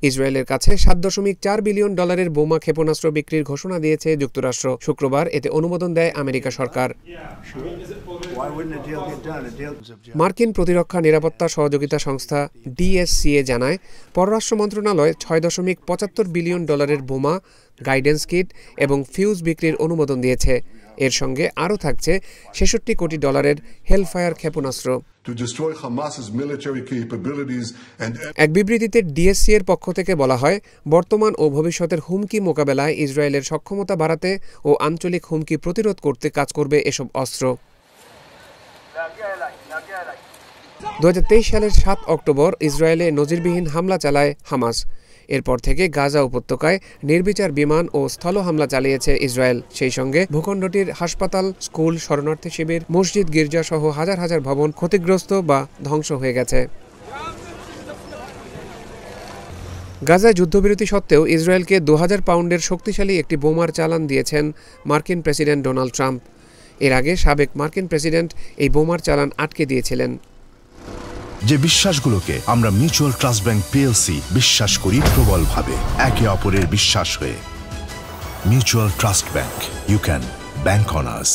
ইসরায়েলের কাছে $7.4 বিলিয়ন বোমা ক্ষেপণাস্ত্র বিক্রির ঘোষণা দিয়েছে যুক্তরাষ্ট্র। শুক্রবার এতে অনুমোদন দেয় আমেরিকা সরকার। মার্কিন প্রতিরক্ষা নিরাপত্তা সহযোগিতা সংস্থা DSCA জানায়, পররাষ্ট্র মন্ত্রণালয় $6.75 বিলিয়ন বোমা, গাইডেন্স কিট এবং ফিউজ বিক্রির অনুমোদন দিয়েছে। এর সঙ্গে আরও থাকছে $66 কোটি হেলফায়ার ক্ষেপণাস্ত্র। এক বিবৃতিতে DSCA এর পক্ষ থেকে বলা হয়, বর্তমান ও ভবিষ্যতের হুমকি মোকাবেলায় ইসরায়েলের সক্ষমতা বাড়াতে ও আঞ্চলিক হুমকি প্রতিরোধ করতে কাজ করবে এসব অস্ত্র। 2023 সালের 7 অক্টোবর ইসরায়েলে নজিরবিহীন হামলা চালায় হামাস। এরপর থেকে গাজা উপত্যকায় নির্বিচার বিমান ও স্থল হামলা চালিয়েছে ইসরায়েল। সেই সঙ্গে ভূখণ্ডটির হাসপাতাল, স্কুল, শরণার্থী শিবির, মসজিদ, গির্জা সহ হাজার হাজার ভবন ক্ষতিগ্রস্ত বা ধ্বংস হয়ে গেছে। গাজায় যুদ্ধবিরতি সত্ত্বেও ইসরায়েলকে 2000 পাউন্ডের শক্তিশালী একটি বোমার চালান দিয়েছেন মার্কিন প্রেসিডেন্ট ডোনাল্ড ট্রাম্প। এর আগে সাবেক মার্কিন প্রেসিডেন্ট এই বোমার চালান আটকে দিয়েছিলেন। যে বিশ্বাসগুলোকে আমরা মিউচুয়াল ট্রাস্ট ব্যাংক PLC বিশ্বাস করি প্রবলভাবে, একে অপরের বিশ্বাস হয়ে। Mutual trust bank, you can bank on us.